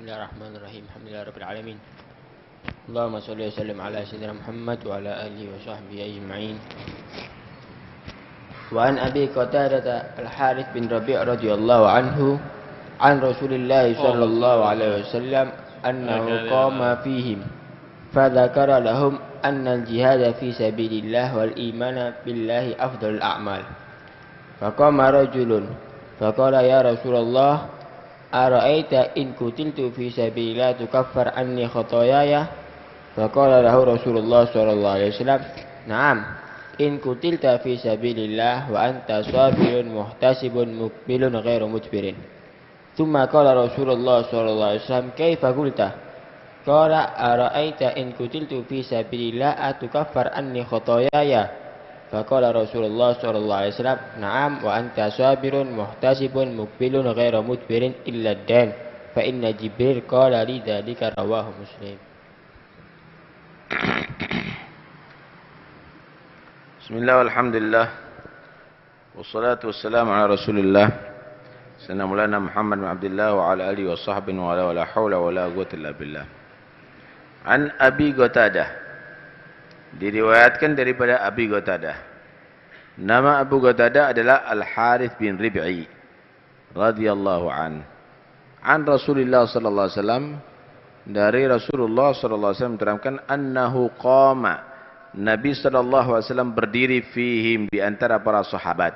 Bismillahirrahmanirrahim. Alhamdulillahirabbil alamin. Allahumma shalli wa sallim ala sayyidina Muhammad wa ala alihi wa sahbihi ajma'in. Wa an Abi Qatadah Al-Harits bin Rabi' radhiyallahu anhu an Rasulillah sallallahu alaihi wasallam annahu qama fihim fadzakara lahum anna al-jihad fi sabilillah wal iman billahi afdalul a'mal. Faqama rajulun faqala ya Rasulullah ara'aita in kutiltu fi sabilillah tukaffar anni khataayaya? Faqala lahu Rasulullah sallallahu alaihi wasallam na'am in kutilta fi sabilillah wa anta sabirun muhtasibun muqbilun ghairu mudbirin. Thumma qala Rasulullah sallallahu alaihi wasallam kaifa qulta? Qala ara'aita in kutiltu fi sabilillah atukaffar anni khataayaya? Faqala Rasulullah sallallahu alaihi wasallam na'am wa anta sabirun muhtasibun muqbilun ghairu mudbirin illa ad-dan fa inna Jibril qala li dzalika rawahu Muslim. Bismillah walhamdulillah wassalatu wassalamu ala Rasulillah sayyidina Maulana Muhammad bin Abdullah wa ala alihi wa sahbihi wa la haula wa la quwwata illa billah. An Abi Qatadah, diriwayatkan daripada Abi Qatadah. Nama Abu Qatadah adalah Al-Harits bin Rib'i radhiyallahu an. An Rasulillah sallallahu alaihi wasallam, dari Rasulullah sallallahu alaihi wasallam diterangkan annahu qama, Nabi sallallahu alaihi wasallam berdiri fihim, di antara para sahabat.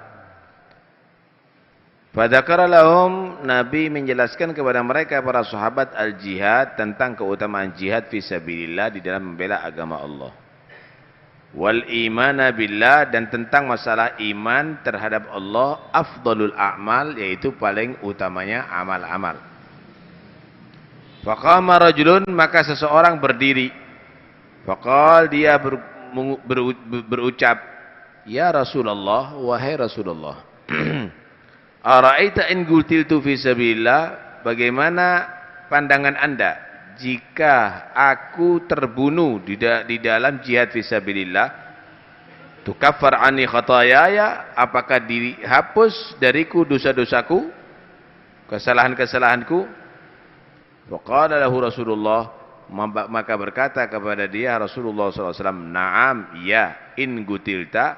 Fadzakara lahum, Nabi menjelaskan kepada mereka para sahabat al-jihad, tentang keutamaan jihad fi sabilillah, di dalam membela agama Allah. Wal imana billah, dan tentang masalah iman terhadap Allah, afdalul a'mal, yaitu paling utamanya amal-amal. Faqama rajulun, maka seseorang berdiri. Faqal, dia berucap, ya Rasulullah, wahai Rasulullah, ara'aita in qultiltu fi sabilillah, bagaimana pandangan Anda jika aku terbunuh di dalam jihad fi sabilillah, tukaffar anni khataayaya, apakah dihapus dariku dosa-dosaku, kesalahan-kesalahanku? Faqala lahu Rasulullah, maka berkata kepada dia Rasulullah SAW, na'am, ya, in gutilta,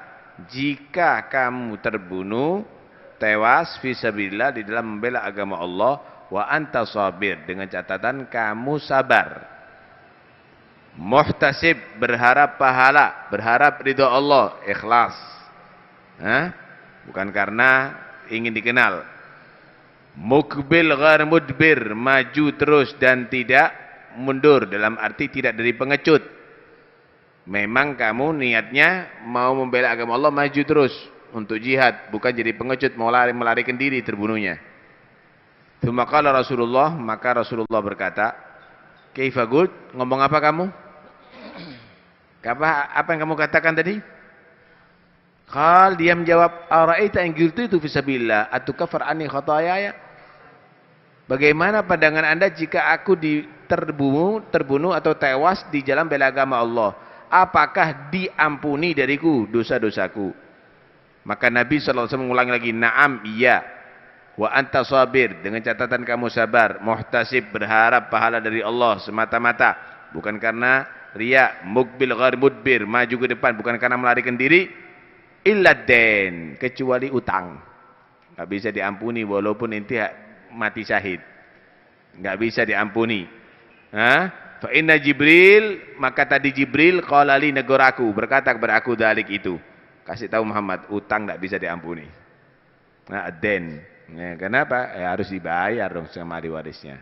jika kamu terbunuh, tewas fisabilillah, di dalam membela agama Allah, wa anta sabir, dengan catatan kamu sabar, muhtasib, berharap pahala, berharap ridha Allah, ikhlas, bukan karena ingin dikenal. Muqbil ghair mudbir, maju terus dan tidak mundur, dalam arti tidak dari pengecut. Memang kamu niatnya mau membela agama Allah, maju terus untuk jihad, bukan jadi pengecut mau melarikan diri terbunuhnya. Tsumma qala Rasulullah, maka Rasulullah berkata, kaifa qult, ngomong apa kamu? Apa yang kamu katakan tadi? Qal, dia menjawab, ara'aita in qultu fi sabilillah atukaffar anni khataayaya? Bagaimana pandangan Anda jika aku terbunuh atau tewas di jalan bela agama Allah? Apakah diampuni dariku dosa-dosaku? Maka Nabi SAW mengulangi lagi, na'am, iya, wa anta sabir, dengan catatan kamu sabar, muhtasib, berharap pahala dari Allah semata-mata, bukan karena riya, muqbil ghair mudbir, maju ke depan, bukan karena melarikan diri, illa den, kecuali utang. Enggak bisa diampuni walaupun inti mati syahid, enggak bisa diampuni. Fa inna Jibril, maka tadi Jibril qala li, negaraku, berkata kepada aku dalik itu, kasih tahu Muhammad, utang enggak bisa diampuni. Nah, den, ya, kenapa? Ya, harus dibayar dong sama ahli warisnya.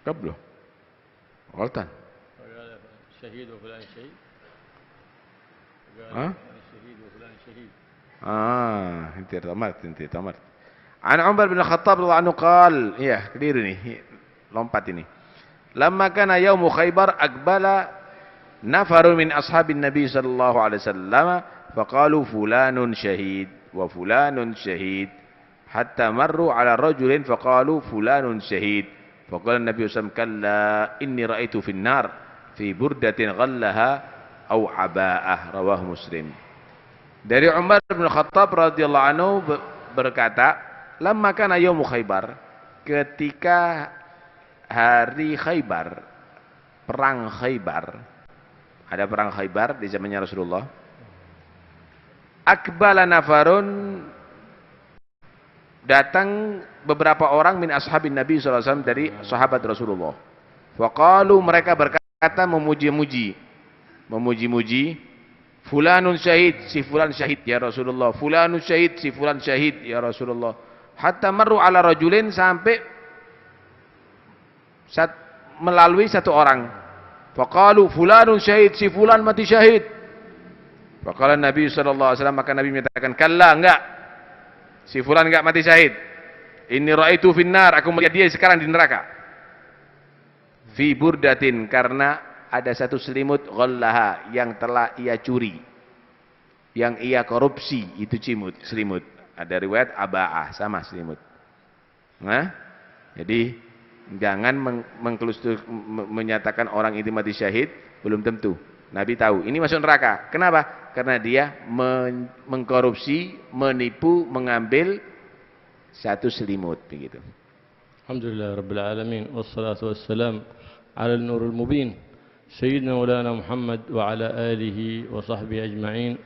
Qablu غلطان شهيد وفلان شهيد شهيد وفلان شهيد انت تمرت عن عمر بن الخطاب رضي الله عنه قال, iya, keliru nih, lompat ini. Lamma kana yaumu Khaybar aqbala nafarun min ashabin Nabi sallallahu alaihi wasallam faqalu fulanun syahid wa fulanun syahid hatta marru ala rajulin faqalu fulanun syahid. Faqala Nabi sallallahu alaihi wasallam, kalla inni ra'aitu fin nar fi burdatin ghallaha aw aba'ah, rawahu Muslim. Dari Umar bin Khattab radhiyallahu anhu berkata, lamma kana yaumu Khaybar, ketika hari Khaybar, perang Khaybar, ada perang Khaybar di zamannya Rasulullah. Akbala nafarun, datang beberapa orang min ashabin Nabi SAW, dari sahabat Rasulullah. Waqalu, mereka berkata memuji-muji, fulanun syahid, si fulan syahid ya Rasulullah, fulanun syahid, si fulan syahid ya Rasulullah. Hatta marru ala rajulin, sampai melalui satu orang. Faqalu fulanun syahid, si fulan mati syahid. Faqala Nabi sallallahu alaihi wasallam, maka Nabi menyatakan, kalla, enggak, si fulan enggak mati syahid. Inni ra'aitu finnar, aku melihat dia sekarang di neraka. Fi burdatin, karena ada satu selimut, ghallaha, yang telah ia curi, yang ia korupsi, itu selimut. Ada riwayat aba'ah, sama selimut. Nah, jadi jangan menyatakan orang itu mati syahid, belum tentu. Nabi tahu ini masuk neraka. Kenapa? Karena dia mengkorupsi, menipu, mengambil satu selimut, begitu. Alhamdulillah Rabbil Alamin, wassalatu wassalam ala nurul mubin Sayyidina Maulana Muhammad wa ala alihi wa sahbihi ajma'in.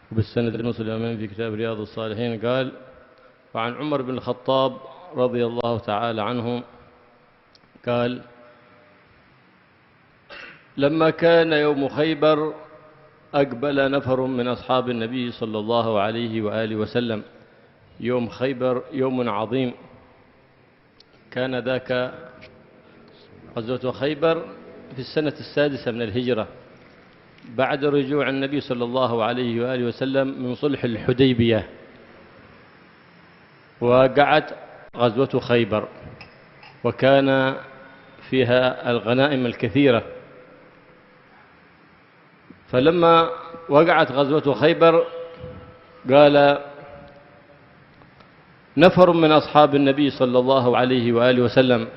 وبالسند المسلم في كتاب رياض الصالحين قال: وعن عمر بن الخطاب رضي الله تعالى عنه قال: لما كان يوم خيبر أقبل نفر من أصحاب النبي صلى الله عليه وآله وسلم. يوم خيبر يوم عظيم، كان ذاك غزوة خيبر في السنة السادسة من الهجرة، بعد رجوع النبي صلى الله عليه وآله وسلم من صلح الحديبية. وقعت غزوة خيبر، وكان فيها الغنائم الكثيرة. فلما وقعت غزوة خيبر قال نفر من أصحاب النبي صلى الله عليه وآله وسلم،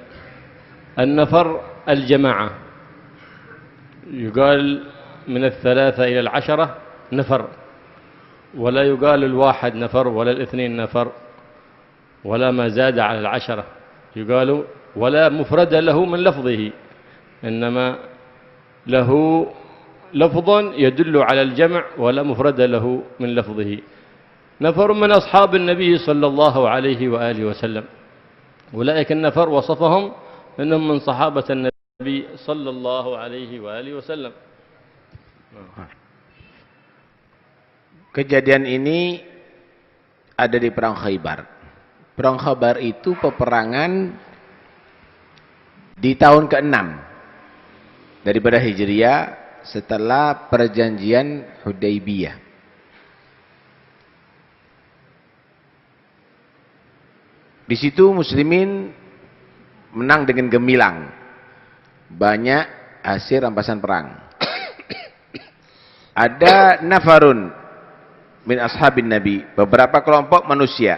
النفر الجماعة، يقال من 3 إلى 10 نفر، ولا يقال الواحد نفر ولا 2 نفر ولا ما زاد على 10، يقال ولا مفرد له من لفظه، إنما له لفظ يدل على الجمع ولا مفرد له من لفظه. نفر من أصحاب النبي صلى الله عليه وآله وسلم، أولئك النفر وصفهم أنهم من صحابة النبي صلى الله عليه وآله وسلم. Kejadian ini ada di perang Khaybar. Perang Khaybar itu peperangan di tahun ke-6 daripada Hijriah, setelah perjanjian Hudaybiyah. Di situ muslimin menang dengan gemilang. Banyak hasil rampasan perang. Ada nafarun min ashabin Nabi, beberapa kelompok manusia.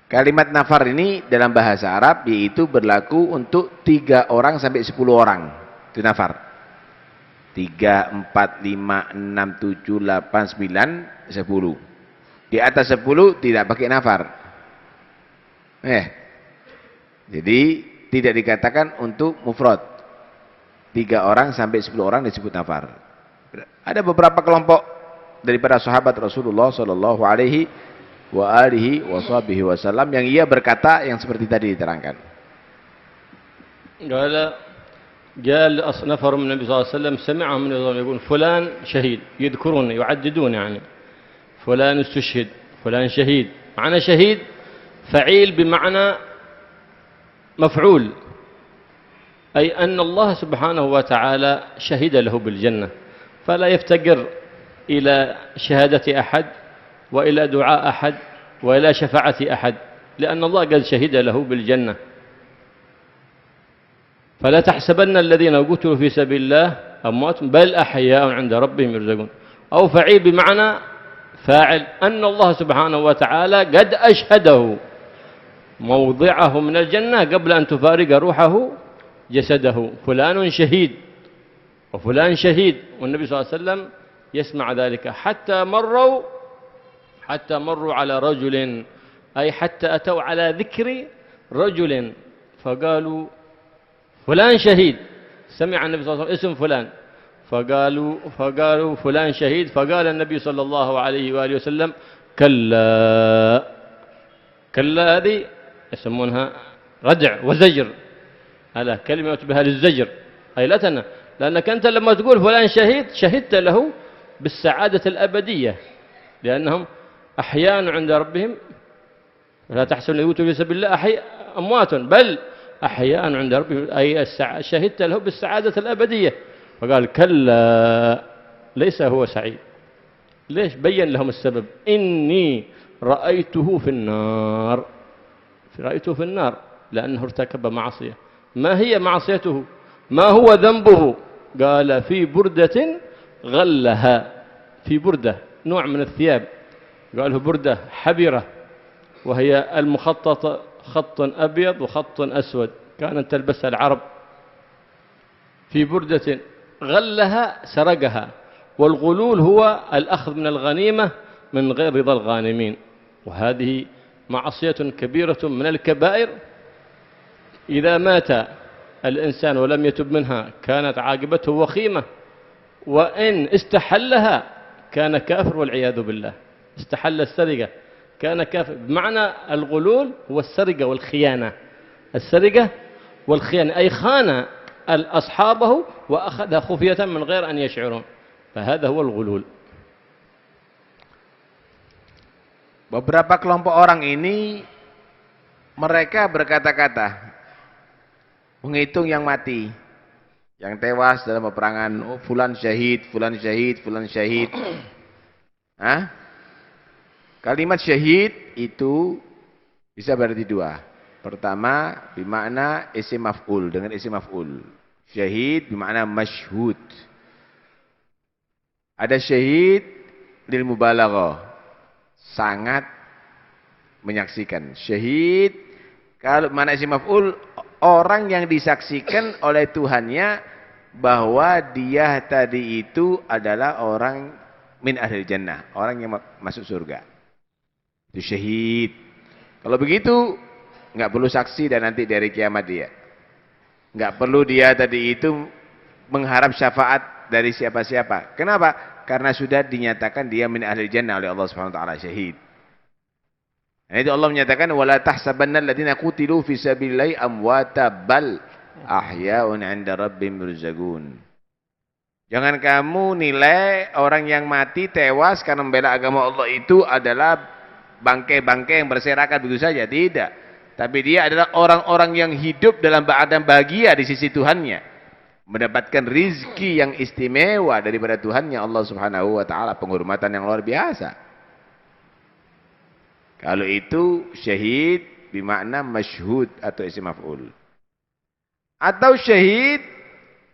Kalimat nafar ini dalam bahasa Arab yaitu berlaku untuk 3 orang sampai 10 orang. Itu nafar. 3, 4, 5, 6, 7, 8, 9, 10. Di atas 10 tidak pakai nafar. Jadi tidak dikatakan untuk mufrad. 3 orang sampai 10 orang disebut nafar. Ada beberapa kelompok daripada sahabat Rasulullah sallallahu alaihi wa alihi wasallam yang ia berkata yang seperti tadi diterangkan. قال نفر من النبي صلى الله عليه وسلم سمعهم يقول فلان شهيد، يذكرون يعددون، يعني فلان استشهد، فلان شهيد. معنى شهيد فعيل بمعنى مفعول، أي أن الله سبحانه وتعالى شهد له بالجنة، فلا يفتقر إلى شهادة أحد وإلى دعاء أحد وإلى شفاعة أحد، لأن الله قد شهد له بالجنة. فلا تحسبن الذين قتلوا في سبيل الله أموات بل أحياء عند ربهم يرزقون. أو فعيل بمعنى فاعل، أن الله سبحانه وتعالى قد أشهده موضعه من الجنة قبل أن تفارق روحه جسده. فلان شهيد وفلان شهيد، والنبي صلى الله عليه وسلم يسمع ذلك حتى مروا على رجل، أي حتى أتوا على ذكر رجل فقالوا فلان شهيد. سمع النبي صلى الله عليه وسلم اسم فلان فقالوا فلان شهيد. فقال النبي صلى الله عليه وآله وسلم كلا. كلا هذه يسمونها ردع وزجر، هذا كلمة بها للزجر، أي لا تنام، لأنك أنت لما تقول فلان شهيد شهدت له بالسعادة الأبدية، لأنهم أحيان عند ربهم، لا تحسب الذين يموتون في سبيل الله أموات بل أحياء عند ربهم، أي شهدت له بالسعادة الأبدية. فقال كلا ليس هو سعيد. ليش؟ بين لهم السبب، إني رأيته في النار. رأيته في النار لأنه ارتكب معصية. ما هي معصيته؟ ما هو ذنبه؟ قال في بردة غلها، في بردة نوع من الثياب، قاله بردة حبرة، وهي المخططة خط أبيض وخط أسود كانت تلبسها العرب. في بردة غلها سرقها، والغلول هو الأخذ من الغنيمة من غير رضا الغانمين، وهذه معصية كبيرة من الكبائر. إذا مات الإنسان ولم يتب منها كانت عاقبته وخيمة، وإن استحلها كان كافر والعياذ بالله. استحل السرقة كان كافر. بمعنى الغلول هو السرقة والخيانة، السرقة والخيانة، أي خان أصحابه وأخذها خفية من غير أن يشعرون، فهذا هو الغلول. Beberapa kelompok orang ini mereka berkata-kata menghitung yang mati, yang tewas dalam peperangan. Oh, fulan syahid, fulan syahid, fulan syahid. Kalimat syahid itu bisa berarti dua. Pertama bermakna isim maf'ul, dengan isim maf'ul. Syahid bermakna masyhud. Ada syahid lil mubalaghah, sangat menyaksikan. Syahid kalau mana isim maf'ul, orang yang disaksikan oleh Tuhannya bahwa dia tadi itu adalah orang min ahlil jannah, orang yang masuk surga. Itu syahid. Kalau begitu nggak perlu saksi dan nanti dari kiamat dia. Nggak perlu dia tadi itu mengharap syafaat dari siapa-siapa. Kenapa? Karena sudah dinyatakan dia min ahlil jannah oleh Allah Subhanahu wa taala, syahid. Nah, itu Allah menyatakan wala tahsabanna alladziina qutilu fi sabilillahi amwata bal ahya'un 'inda rabbihim yurzaqun. Jangan kamu nilai orang yang mati tewas karena membela agama Allah itu adalah bangkai-bangkai yang berserakan begitu saja. Tidak. Tapi dia adalah orang-orang yang hidup dalam keadaan bahagia di sisi Tuhannya, mendapatkan rizki yang istimewa daripada Tuhannya Allah Subhanahu wa taala, penghormatan yang luar biasa. Kalau itu syahid bermakna masyhud atau isim maf'ul. Atau syahid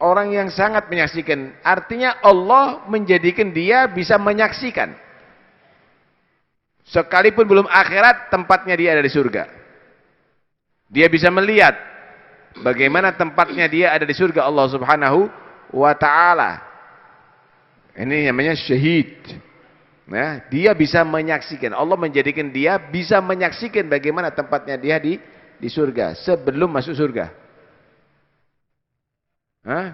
orang yang sangat menyaksikan, artinya Allah menjadikan dia bisa menyaksikan. Sekalipun belum akhirat, tempatnya dia ada di surga. Dia bisa melihat bagaimana tempatnya dia ada di surga Allah Subhanahu wa taala. Ini namanya syahid. Nah, dia bisa menyaksikan. Allah menjadikan dia bisa menyaksikan bagaimana tempatnya dia di surga sebelum masuk surga.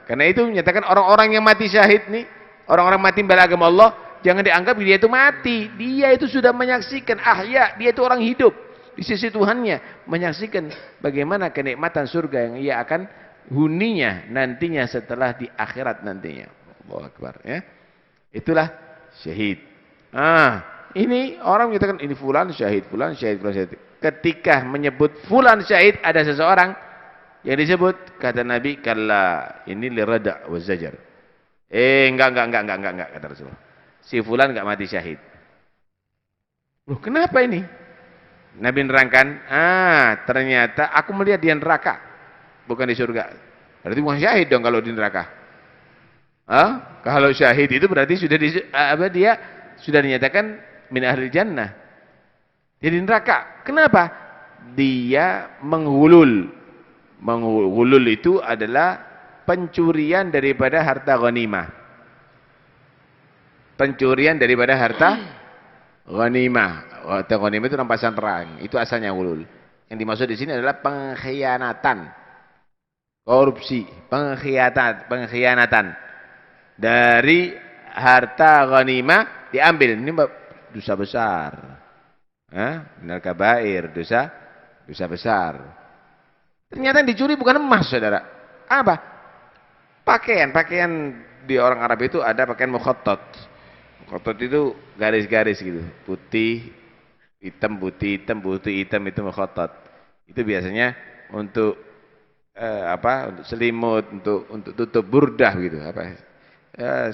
Karena itu menyatakan orang-orang yang mati syahid nih, orang-orang mati membela agama Allah, jangan dianggap dia itu mati. Dia itu sudah menyaksikan ahya, dia itu orang hidup di sisi Tuhannya, menyaksikan bagaimana kenikmatan surga yang ia akan huninya nantinya setelah di akhirat nantinya. Allahu Akbar, ya. Itulah syahid. Ini orang menyatakan ini fulan syahid, fulan syahid, fulan syahid. Ketika menyebut fulan syahid, ada seseorang yang disebut, kata Nabi, kalla ini lirada wa zajar. Enggak kata Rasulullah. Si fulan enggak mati syahid. Loh, kenapa ini? Nabi nerangkan, ternyata aku melihat dia neraka, bukan di surga. Berarti bukan syahid dong kalau di neraka. Kalau syahid itu berarti sudah dia sudah dinyatakan min ahlil jannah. Jadi neraka. Kenapa? Dia menghulul. Menghulul itu adalah pencurian daripada harta ghanimah. pencurian daripada harta ghanimah. Harta ghanimah itu rampasan perang. Itu asalnya ulul. Yang dimaksud di sini adalah pengkhianatan, korupsi, pengkhianatan dari harta ghanimah diambil. Ini dosa besar. Minal kabair, dosa besar. Ternyata yang dicuri bukan emas, saudara. Apa? Pakaian di orang Arab itu ada pakaian mukhattat. Mukhattat itu garis-garis gitu, putih, hitam, putih, hitam itu mukhattat. Itu biasanya untuk untuk selimut, untuk tutup burdah gitu,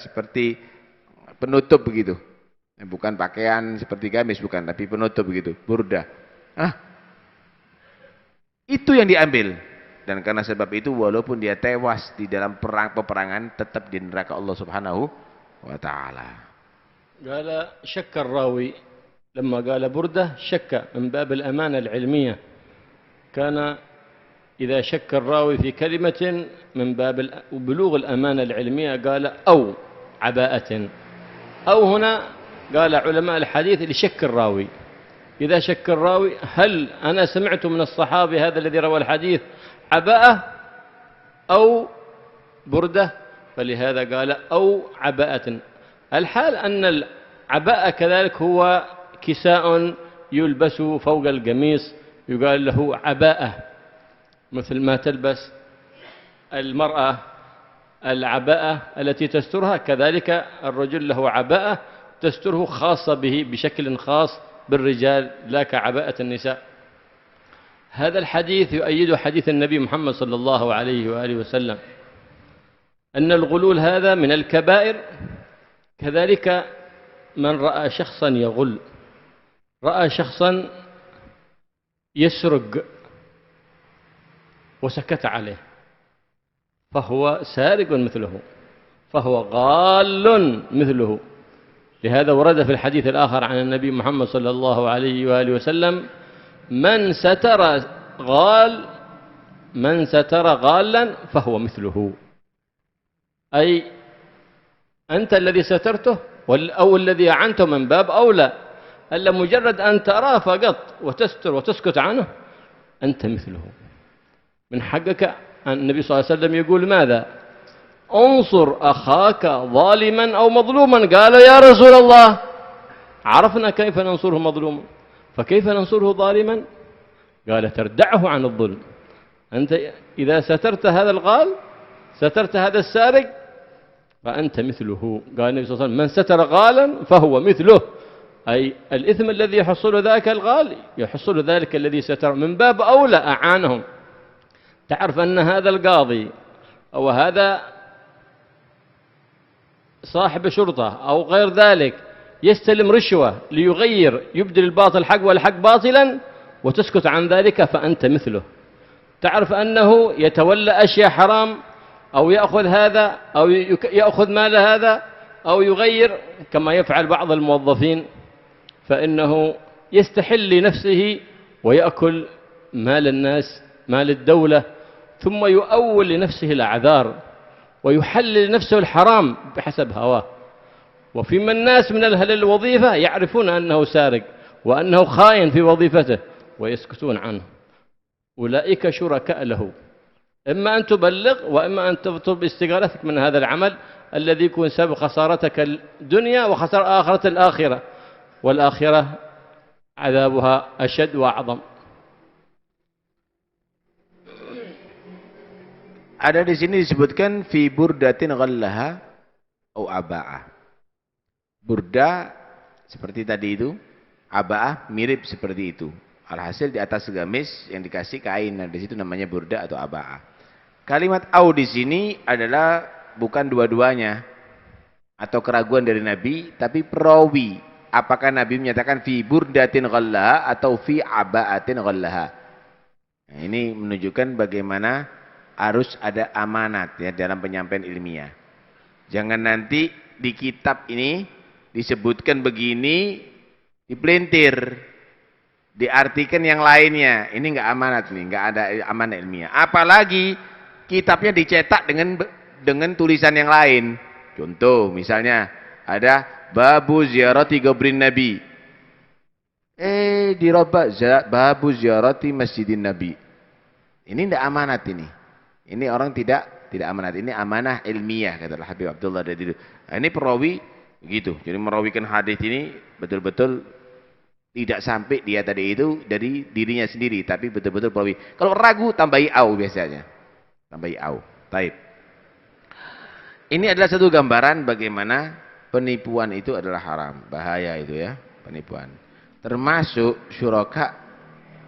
seperti penutup begitu. Bukan pakaian seperti gamis, bukan, tapi penutup begitu, burdah. Itu yang diambil. Dan karena sebab itu walaupun dia tewas di dalam peperangan tetap di neraka Allah Subhanahu wa taala. قال شك الراوي لما قال بردة شك من باب الأمانة العلمية. كان إذا شك الراوي في كلمة من باب بلوغ الأمانة العلمية قال أو عباءة. أو هنا قال علماء الحديث لشك الراوي. إذا شك الراوي هل أنا سمعت من الصحابي هذا الذي روى الحديث عباءة أو بردة، فلهذا قال أو عباءة. الحال أن العباءة كذلك هو كساء يلبس فوق القميص يقال له عباءة، مثل ما تلبس المرأة العباءة التي تسترها، كذلك الرجل له عباءة تستره خاصة به بشكل خاص بالرجال لا كعباءة النساء. هذا الحديث يؤيد حديث النبي محمد صلى الله عليه وآله وسلم أن الغلول هذا من الكبائر. كذلك من رأى شخصا يغل، رأى شخصا يسرق وسكت عليه فهو سارق مثله، فهو غال مثله. لهذا ورد في الحديث الآخر عن النبي محمد صلى الله عليه وآله وسلم من ستر غالا فهو مثله. أي أنت الذي سترته أو الذي أعنته من باب أولى، ألا مجرد أن تراه فقط وتستر وتسكت عنه أنت مثله. من حقك النبي صلى الله عليه وسلم يقول ماذا؟ انصر أخاك ظالما أو مظلوما. قالوا يا رسول الله عرفنا كيف ننصره مظلوما، فكيف ننصره ظالما؟ قال تردعه عن الظلم. أنت إذا سترت هذا الغال، سترت هذا السارق، فأنت مثله. قال النبي صلى الله عليه وسلم من ستر غالا فهو مثله، أي الإثم الذي يحصل ذاك الغال يحصل ذلك الذي ستر. من باب أولى أعانهم. تعرف أن هذا القاضي أو هذا صاحب شرطة أو غير ذلك يستلم رشوة ليغير يبدل الباطل حق والحق باطلا وتسكت عن ذلك فأنت مثله. تعرف أنه يتولى أشياء حرام أو يأخذ هذا أو يأخذ مال هذا أو يغير كما يفعل بعض الموظفين، فإنه يستحل لنفسه ويأكل مال الناس مال الدولة ثم يؤول لنفسه الأعذار ويحلل لنفسه الحرام بحسب هواه. وفي من الناس من أهل الوظيفة يعرفون أنه سارق وأنه خائن في وظيفته ويسكتون عنه. أولئك شركاء له، إما أن تبلغ وإما أن تطلب استقالتك من هذا العمل الذي يكون سبب خسارتك الدنيا وخسارة آخرة الآخرة، والآخرة عذابها أشد وأعظم. Ada di sini disebutkan fi burdatin ghallaha atau aba'ah. Burda seperti tadi itu, aba'ah mirip seperti itu. Alhasil di atas gamis yang dikasih kain, nah di situ namanya burda atau aba'ah. Kalimat au di sini adalah bukan dua-duanya atau keraguan dari Nabi, tapi perawi. Apakah Nabi menyatakan fi burdatin ghallaha atau fi aba'atin ghallaha? Nah, ini menunjukkan bagaimana harus ada amanat ya dalam penyampaian ilmiah. Jangan nanti di kitab ini disebutkan begini, dipelintir, diartikan yang lainnya. Ini enggak amanat nih, enggak ada amanat ilmiah. Apalagi kitabnya dicetak dengan tulisan yang lain. Contoh misalnya ada babu ziarati qabrin Nabi. Dirubah babu ziarati Masjidin Nabi. Ini tidak amanat ini. Ini orang tidak amanat. Ini amanah ilmiah kata Habib Abdullah dari itu. Nah, ini perawi begitu. Jadi merawikan hadis ini betul-betul tidak sampai dia tadi itu dari dirinya sendiri, tapi betul-betul perawi. Kalau ragu tambahi au biasanya. Tambahi au. Taib. Ini adalah satu gambaran bagaimana penipuan itu adalah haram, bahaya itu ya, penipuan. Termasuk syuraka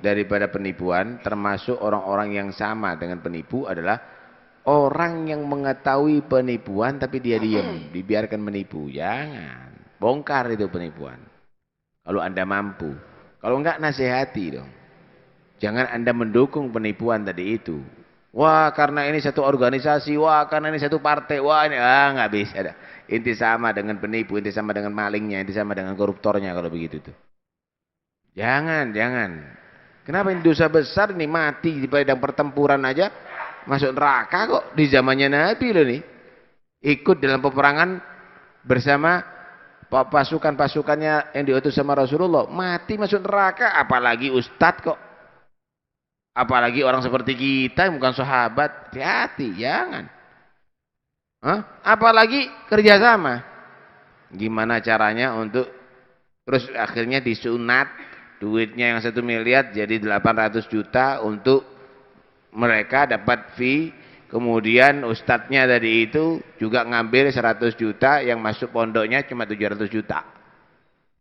daripada penipuan, termasuk orang-orang yang sama dengan penipu adalah orang yang mengetahui penipuan tapi dia diam, dibiarkan menipu. Jangan, bongkar itu penipuan. Kalau Anda mampu, kalau enggak nasihati dong. Jangan Anda mendukung penipuan tadi itu. Wah, karena ini satu organisasi, wah karena ini satu partai, wah ini enggak bisa dah. Inti sama dengan penipu, inti sama dengan malingnya, inti sama dengan koruptornya kalau begitu tuh. Jangan. Kenapa ini dosa besar nih, mati di padang pertempuran aja masuk neraka kok di zamannya Nabi loh nih. Ikut dalam peperangan bersama pasukan-pasukannya yang diutus sama Rasulullah, mati masuk neraka, apalagi ustadz kok. Apalagi orang seperti kita yang bukan sahabat. Hati-hati, jangan. Apalagi kerjasama. Gimana caranya untuk terus akhirnya disunat duitnya yang 1 miliar jadi 800 juta untuk mereka dapat fee. Kemudian ustadznya tadi itu juga ngambil 100 juta, yang masuk pondoknya cuma 700 juta.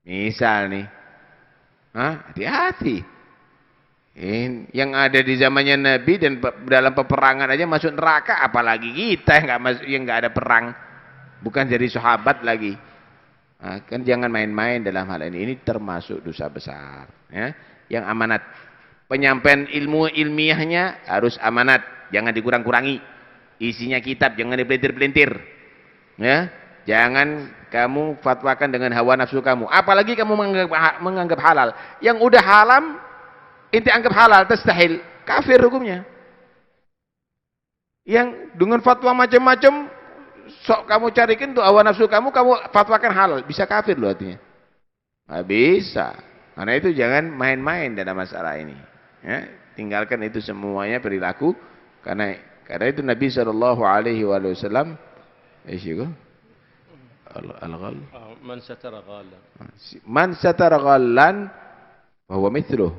Misal nih. Hati-hati. Yang ada di zamannya Nabi dan dalam peperangan aja masuk neraka, apalagi kita yang nggak ada perang, bukan jadi sahabat lagi. Kan jangan main-main dalam hal ini. Ini termasuk dosa besar. Ya. Yang amanat, penyampaian ilmu ilmiahnya harus amanat, jangan dikurang-kurangi. Isinya kitab jangan dipelintir-pelintir. Ya, jangan kamu fatwakan dengan hawa nafsu kamu. Apalagi kamu menganggap halal. Yang udah haram inti anggap halal, tastahil, kafir hukumnya. Yang dengan fatwa macam-macam sok kamu carikan tuh hawa nafsu kamu fatwakan halal, bisa kafir loh artinya. Nggak bisa. Karena itu jangan main-main dalam masalah ini. Ya, tinggalkan itu semuanya perilaku, karena itu Nabi sallallahu alaihi wasallam man satara ghallan bahwa mithluh.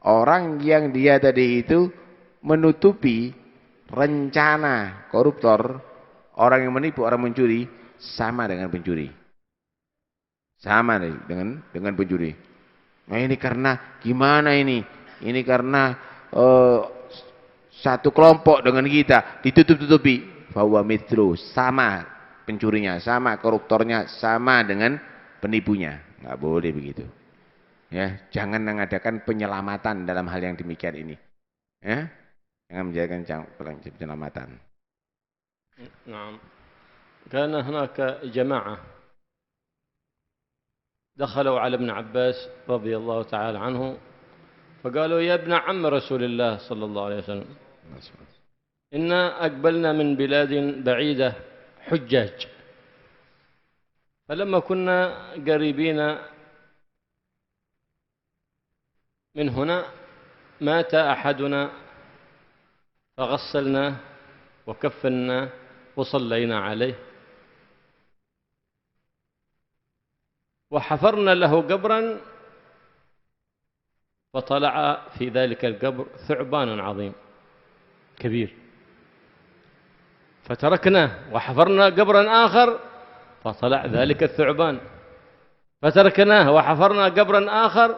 Orang yang dia tadi itu menutupi rencana koruptor, orang yang menipu, orang mencuri, sama dengan pencuri. Sama dengan pencuri. Nah ini karena gimana ini? Ini karena satu kelompok dengan kita ditutup-tutupi. Bahwa mithlu, sama pencurinya, sama koruptornya, sama dengan penipunya. Nggak boleh begitu. Ya, jangan mengadakan penyelamatan dalam hal yang demikian ini. Ya, jangan menjadikan penyelamatan. نعم. كان هناك جماعة دخلوا على ابن عباس رضي الله تعالى عنه فقالوا يا ابن عم رسول الله صلى الله عليه وسلم إنا أقبلنا من بلاد بعيدة حجاج، فلما كنا قريبين من هنا مات أحدنا فغسلناه وكفناه وصلينا عليه وحفرنا له قبرا فطلع في ذلك القبر ثعبان عظيم كبير، فتركناه وحفرنا قبرا آخر فطلع ذلك الثعبان، فتركناه وحفرنا قبرا آخر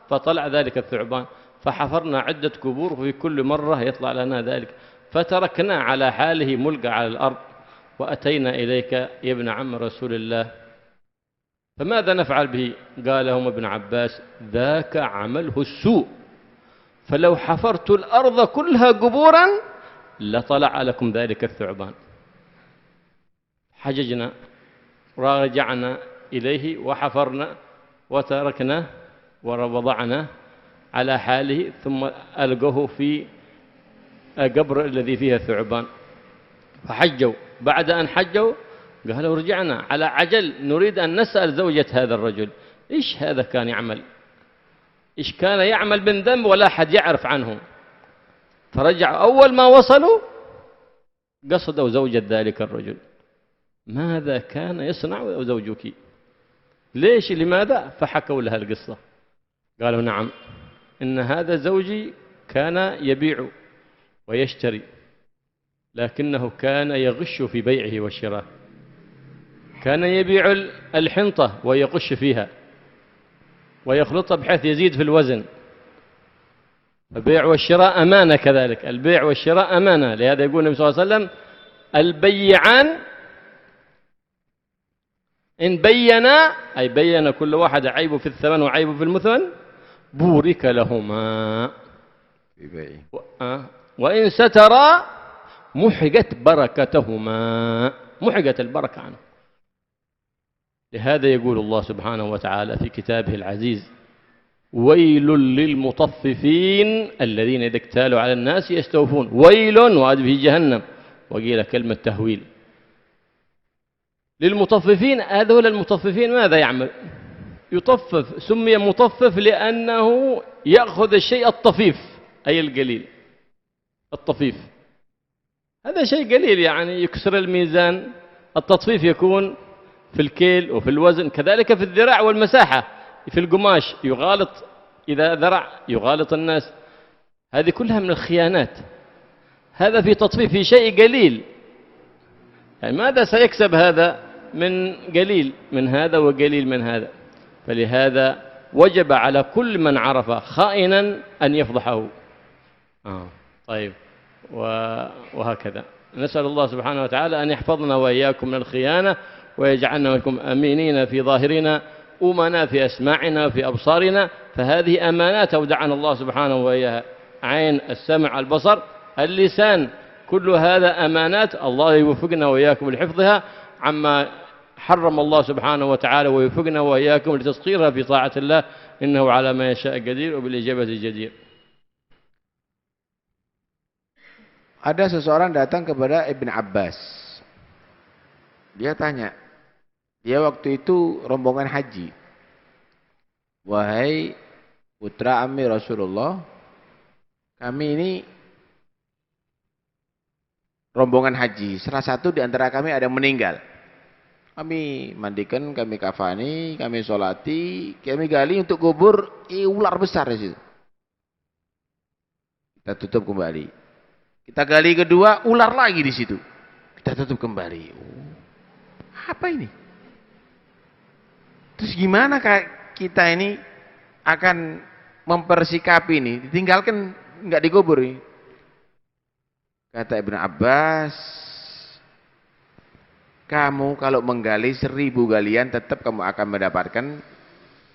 فطلع ذلك الثعبان، فحفرنا عدة قبور وفي كل مرة يطلع لنا ذلك، فتركناه على حاله ملقى على الأرض وأتينا إليك يا ابن عم رسول الله فماذا نفعل به؟ قال لهم ابن عباس ذاك عمله السوء، فلو حفرت الأرض كلها قبورا لطلع لكم ذلك الثعبان. حججنا ورجعنا إليه وحفرنا وتركناه ووضعناه على حاله ثم ألقوه في قبر الذي فيه الثعبان، فحجوا. بعد أن حجوا قالوا رجعنا على عجل نريد أن نسأل زوجة هذا الرجل إيش هذا كان يعمل، إيش كان يعمل من ذنب ولا أحد يعرف عنه. فرجع أول ما وصلوا قصدوا زوجة ذلك الرجل، ماذا كان يصنع زوجك، ليش لماذا؟ فحكوا لها القصة. قالوا نعم إن هذا زوجي كان يبيع ويشتري، لكنه كان يغش في بيعه والشراء، كان يبيع الحنطة ويغش فيها ويخلطها بحيث يزيد في الوزن. البيع والشراء أمانة كذلك، البيع والشراء أمانة. لهذا يقول النبي صلى الله عليه وسلم البيعان إن بينا، أي بين كل واحد عيبه في الثمن وعيبه في المثمن، بورك لهما، وإن سترا محقت بركتهما، محقت البركة عنه. لهذا يقول الله سبحانه وتعالى في كتابه العزيز ويل للمطففين الذين إذا اكتالوا على الناس يستوفون. ويل وهذا في جهنم، وقيل كلمة تهويل للمطففين. هذول المطففين ماذا يعمل؟ يطفف، سمي مطفف لأنه يأخذ الشيء الطفيف، أي القليل. الطفيف هذا شيء قليل يعني يكسر الميزان. التطفيف يكون في الكيل وفي الوزن، كذلك في الذراع والمساحة، في القماش يغالط، إذا ذرع يغالط الناس. هذه كلها من الخيانات. هذا في تطفيف في شيء قليل، يعني ماذا سيكسب هذا من قليل من هذا وقليل من هذا؟ فلهذا وجب على كل من عرف خائنا أن يفضحه. طيب، وهكذا نسأل الله سبحانه وتعالى أن يحفظنا وإياكم من الخيانة، ويجعلنا وإياكم أمينين في ظاهرنا، أمنا في أسماعنا وفي أبصارنا. فهذه أمانات أودعنا الله سبحانه وإياها، عين، السمع، البصر، اللسان، كل هذا أمانات. الله يوفقنا وإياكم لحفظها عما حرم الله سبحانه وتعالى، ويوفقنا وإياكم لتسخيرها في طاعة الله، إنه على ما يشاء قدير وبالإجابة جدير. Ada seseorang datang kepada Ibn Abbas. Dia tanya, dia waktu itu rombongan haji. Wahai putra ammi Rasulullah, kami ini rombongan haji. Salah satu di antara kami ada yang meninggal. Kami mandikan, kami kafani, kami sholati, kami gali untuk kubur ular besar di situ. Kita tutup kembali. Kita gali kedua, ular lagi di situ. Kita tutup kembali. Apa ini? Terus gimana kita ini akan mempersikapi ini? Ditinggalkan nggak dikubur ini? Kata Ibn Abbas, kamu kalau menggali 1000 galian tetap kamu akan mendapatkan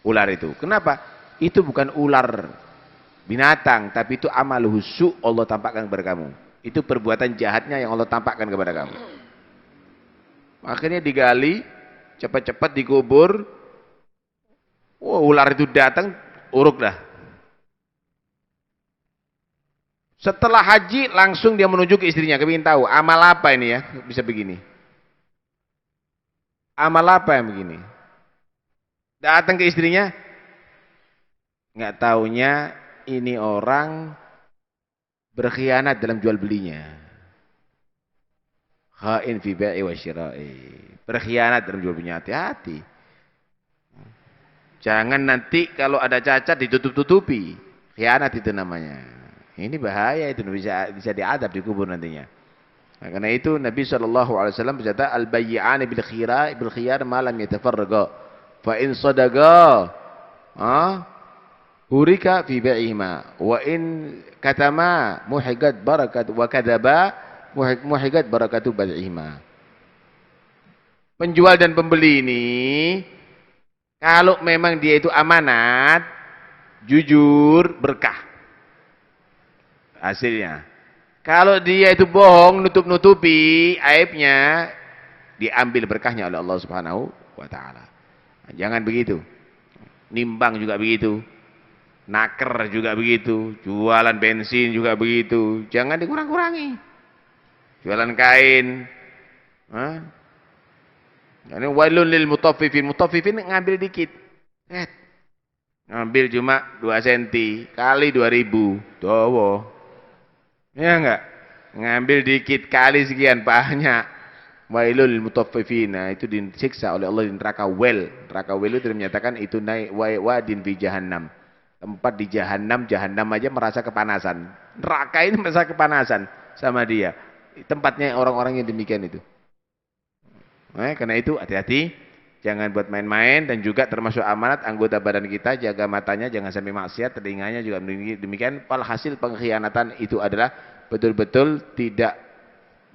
ular itu. Kenapa? Itu bukan ular binatang, tapi itu amal husu Allah tampakkan kepada kamu. Itu perbuatan jahatnya yang Allah tampakkan kepada kamu. Akhirnya digali, cepat-cepat dikubur. Ular itu datang, uruk dah. Setelah haji langsung dia menuju ke istrinya, kepingin tahu amal apa ini ya bisa begini. Amal apa yang begini? Datang ke istrinya, nggak taunya ini orang berkhianat dalam jual belinya. Khain fi bai'i wa syira'i. Berkhianat dalam jual belinya, hati-hati. Jangan nanti kalau ada cacat ditutup-tutupi. Khianat itu namanya. Ini bahaya, itu bisa diadab di kubur nantinya. Nah, karena itu Nabi SAW berkata al-bayyi'ani bil khiyar ma lam yatafarraqa. Fa in sadaqa hurika fi bai'ihima wa in katama muhiqat barakat wa kadzaba muhiqat barakatu bai'ihima. Penjual dan pembeli ini kalau memang dia itu amanat, jujur, berkah hasilnya. Kalau dia itu bohong, nutup-nutupi aibnya, diambil berkahnya oleh Allah Subhanahu wa taala. Jangan begitu. Nimbang juga begitu. Naker juga begitu. Jualan bensin juga begitu. Jangan dikurang-kurangi. Jualan kain, Ini wailun lil mutaffifin. Mutaffifin ngambil dikit. Ngambil cuma 2 cm kali 2000. Dawa. Ya enggak? Ngambil dikit kali sekian banyak. Wailul lil mutaffifin. Nah, itu disiksa oleh Allah di neraka wel. Neraka wel itu menyatakan itu naik wadin fi jahannam. Tempat di jahannam aja merasa kepanasan. Neraka ini merasa kepanasan sama dia. Tempatnya orang-orang yang demikian itu. Karena itu hati-hati, jangan buat main-main, dan juga termasuk amanat anggota badan kita, jaga matanya jangan sampai maksiat, telinganya juga demikian. Hasil pengkhianatan itu adalah betul-betul tidak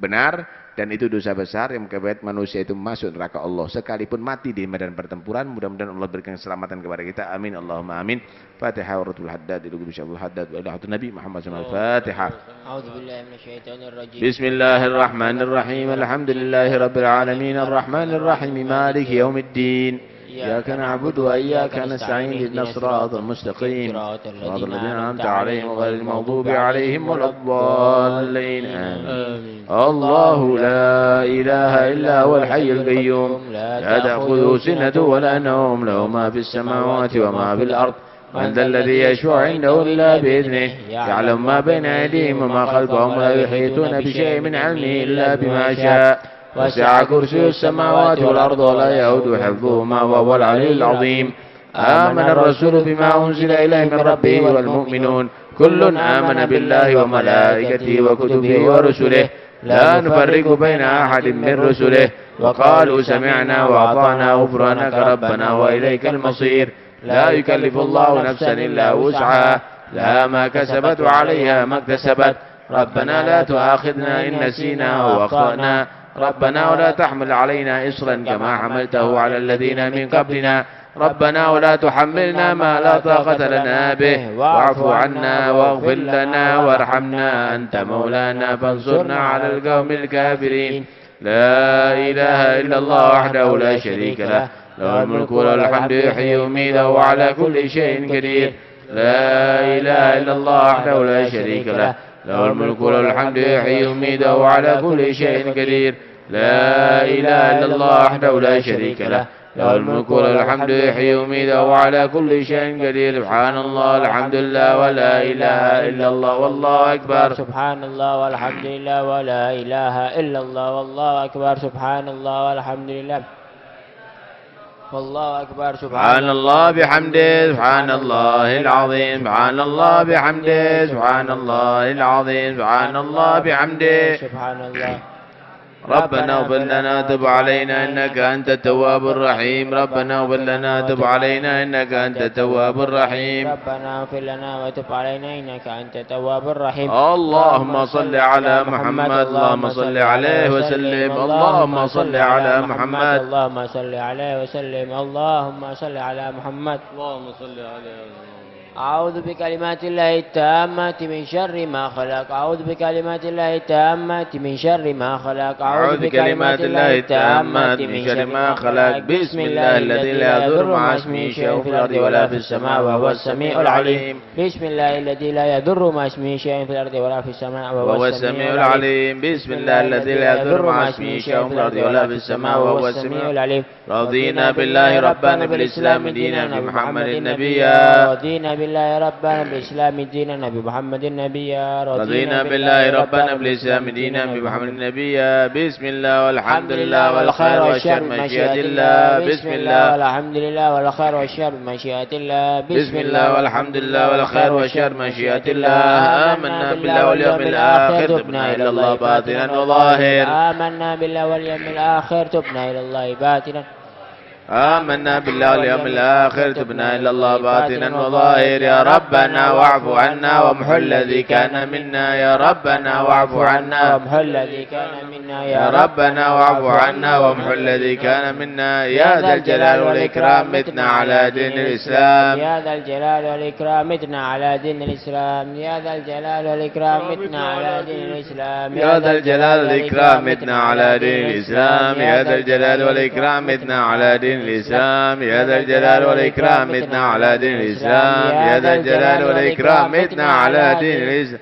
benar, dan itu dosa besar yang mengakibatkan manusia itu masuk neraka Allah sekalipun mati di medan pertempuran. Mudah-mudahan Allah berikan keselamatan kepada kita. Amin Allahumma amin. Fatihah wa ratul haddad ilu bismillah haddad wa ilahatu Nabi Muhammad sallallahu alaihi Fatihah. A'udzubillahi minasyaitonir rajim. Bismillahirrahmanirrahim. Alhamdulillahirabbil alamin arrahmanir rahim maliki yaumiddin. إياك نعبد وإياك نستعين اهدنا الصراط المستقيم صراط الذين أنعمت عليهم غير المغضوب عليهم ولا الضالين آمين. الله لا إله إلا هو الحي القيوم لا تأخذه سنة ولا نوم له ما في السماوات وما في الأرض من ذا الذي يشفع عنده إلا بإذنه يعلم ما بين أيديهم وما خلفهم ولا يحيطون بشيء من علمه إلا بما شاء وسع كرسي السماوات والأرض ولا يؤوده حفظهما وهو العلي العظيم. آمن الرسول بما أنزل إليه من ربه والمؤمنون كل آمن بالله وملائكته وكتبه ورسله لا نفرق بين أحد من رسله وقالوا سمعنا وأطعنا غفرانك ربنا وإليك المصير. لا يكلف الله نفسا إلا وسعها لها ما كسبت وعليها ما اكتسبت. ربنا لا تؤاخذنا إن نسينا أو أخطأنا ربنا ولا تحمل علينا إصرا كما حملته على الذين من قبلنا ربنا ولا تحملنا ما لا طاقة لنا به واعف عنا واغفر لنا وارحمنا أنت مولانا فانصرنا على القوم الكافرين. لا إله إلا الله وحده لا شريك له له الملك وله الحمد يحيي ويميت وهو على كل شيء قدير. لا إله إلا الله وحده لا شريك له له الملك وله الحمد يحيي ويميت وهو على كل شيء قدير. لا إله إلا الله وحده لا شريك له له الملك وله الحمد يحيي ويميت وهو على كل شيء قدير. سبحان الله الحمد لله ولا إله إلا الله والله أكبر. سبحان الله والحمد لله ولا إله إلا الله والله أكبر. سبحان الله والحمد لله والله أكبر. سبحان الله بحمده سبحان الله العظيم. سبحان الله بحمده سبحان الله العظيم. سبحان الله بحمده سبحان الله. ربنا اغفر لنا تب علينا إنك أنت التواب الرحيم. ربنا اغفر لنا تب علينا إنك أنت التواب الرحيم. ربنا اغفر لنا وتب علينا إنك أنت التواب الرحيم. اللهم صل على محمد. اللهم صل عليه وسلم. اللهم صل على محمد. اللهم صل عليه وسلم. اللهم صل على محمد. اللهم صل عليه وسلم. أعوذ بكلمات الله التامة من شر ما خلق. أعوذ بكلمات الله التامة من شر ما خلق. أعوذ بكلمات الله التامة من شر ما خلق. بسم الله الذي لا يضر مع اسمه شيء في الأرض ولا في السماء وهو السميع العليم. بسم الله الذي لا يضر مع اسمه شيء في الأرض ولا في السماء وهو السميع العليم. بسم الله الذي لا يضر مع اسمه شيء في الأرض ولا في السماء وهو السميع العليم. رضينا بالله ربنا بالإسلام دينا بمحمد نبيا. رضينا بالله ربنا بالإسلام دينا بمحمد نبيا. رضينا بالله ربنا بالإسلام دينا بمحمد نبيا. بسم الله والحمد لله والخير والشر مشيئة الله. بسم الله والحمد لله والخير والشر مشيئة الله. بسم الله والحمد لله والخير والشر مشيئة الله. آمنا بالله واليوم الآخر تبنا إلى الله باطنا وظاهر. آمنا بالله واليوم الآخر تبنا إلى الله باطنا. آمنا بالله واليوم الآخر تبنا إلى الله باطنا وظاهر. يا ربنا واعف عنا وامحو الذي كان منا. يا ربنا واعف عنا وامحو الذي كان منا. يا ربنا واعف عنا وامحو الذي كان منا. يا ذا الجلال والإكرام متنا على دين الإسلام. يا ذا الجلال والإكرام متنا على دين الإسلام. يا ذا الجلال والإكرام متنا على دين الإسلام. يا ذا الجلال والإكرام متنا على دين الإسلام. يا ذا الجلال والإكرام متنا على دين الإسلام. يا ذا الجلال والإكرام متنا على دين الإسلام. يا ذا الجلال والإكرام متنا على دين الإسلام.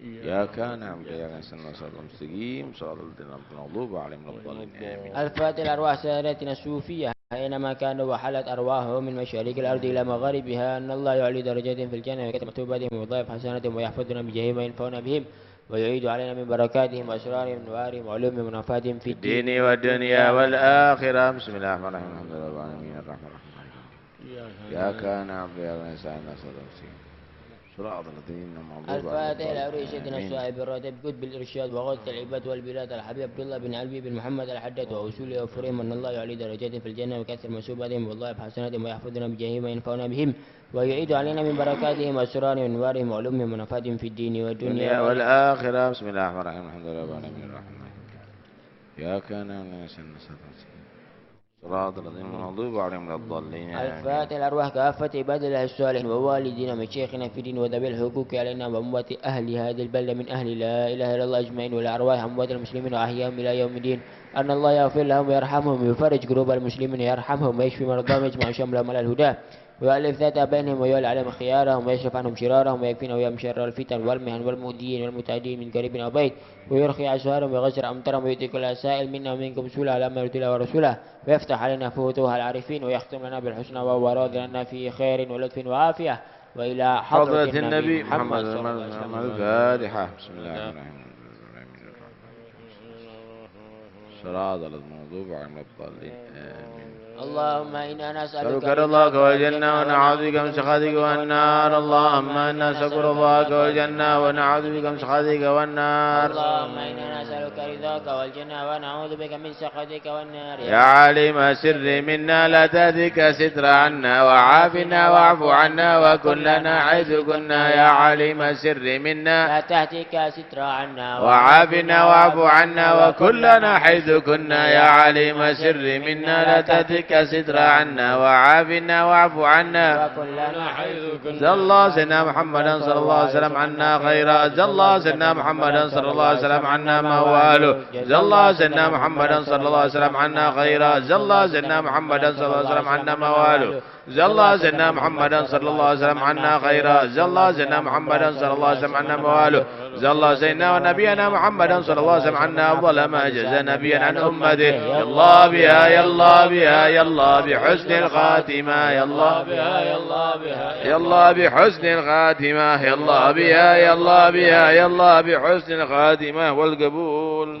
إياك نعبد وإياك نستعين صراط المستقيم صراط الذين أنعمت المغضوب عليهم ولا الضالين آمين. الفاتحة لأرواح سادتنا الصوفية أينما كانوا وحلت أرواحهم من مشارق الأرض إلى مغاربها أن الله يعلي درجاتهم في الجنة ويكتب مكتوباتهم ويضاعف حسناتهم ويحفظنا بجاههم وينفعنا بهم ويعيد علينا من بركاتهم وأسرارهم ونوارهم وعلومهم ونفاتهم في الدين والدنيا والآخرة. بسم الله الرحمن الرحيم الحمد لله رب العالمين الرحمن الرحيم إياك نعبد وإياك نستعين صراط المستقيم صراط الذين أنعمت عليهم. الفاتحة لأروي سيدنا صاحب الراتب قطب الإرشاد وغوث العباد والبلاد الحبيب عبد الله بن علوي بن محمد الحداد وأصوله وفرهم أن الله يعلي درجاتهم في الجنة ويكثر مسوباتهم والله بحسناتهم ويحفظنا بجاههم وينفعنا بهم ويعيد علينا من بركاتهم وأسرارهم ونوارهم وعلومهم ونفاتهم في الدين والدنيا والآخرة. بسم الله الرحمن الرحيم الحمد لله رب العالمين الرحمن الرحيم إياك نعبد صراط الذين أنعمت عليهم ولا الضالين. الفاتحة الأرواح كافة عباد الله الصالحين ووالدينا مشايخنا في الدين وذوي الحقوق علينا وأموات أهل هذه البلدة من أهل لا إله إلا الله أجمعين والأرواح أموات المسلمين وأحياهم إلى يوم الدين أن الله يغفر لهم ويرحمهم ويفرج قلوب المسلمين ويرحمهم ويشفي مرضاهم ويجمع شملهم على الهدى ويؤلف ذات بينهم ويولي عليهم خيارهم ويصرف عنهم شرارهم ويكفينا ويهم شر الفتن والمهن والمؤذين والمتعدين من قريب أو بعيد ويرخي أسوارهم ويغسر أمطارهم ويؤتي كل سائل منا ومنكم سولا على ما يرضي الله ورسوله ويفتح علينا فتوح العارفين ويختم لنا بالحسنى وهو راض لنا في خير ولطف وعافية وإلى حضرة النبي محمد صلى الله عليه وسلم. الفاتحة. بسم الله الرحمن الرحيم صراط المغضوب عليهم الضالين آمين. اللهم إنا نسألك رضاك والجنة ونعوذ بك من سخطك والنار. اللهم إنا نسألك رضاك والجنة ونعوذ بك من سخطك والنار. اللهم إنا نسألك رضاك والجنة ونعوذ بك من سخطك والنار. يا عالم سر منا لا تهتك ستر عنا وعافنا واعف عنا وكن لنا حيث كنا. يا عالم سر منا لا تهتك ستر عنا وعافنا واعف عنا وكن لنا حيث كنا. يا عالم سر منا لا تهتك ستر عنا وعافنا واعف عنا وكن لنا حيث كنا. جزا الله سيدنا محمدا صلى الله عليه وسلم عنا خيرا. جزا الله سيدنا محمدا صلى الله عليه وسلم عنا ما هو أهله. جزا الله سيدنا محمدا صلى الله عليه وسلم عنا خيرا. جزا الله سيدنا محمدا صلى الله عليه وسلم عنا ما هو أهله. جزا الله سيدنا محمدا صلى الله عليه وسلم عنا خيرا. جزا الله سيدنا محمدا صلى الله عليه وسلم عنا ما هو أهله. جزا الله سيدنا ونبينا محمدا صلى الله عليه وسلم عنا أفضل ما جزى نبيا عن أمته. يا الله بها يا الله بها يا الله بحسن الخاتمة. يا الله بها يا الله بها يا الله بحسن الخاتمة. يا الله بها يا الله بها يا الله بحسن الخاتمة والقبول.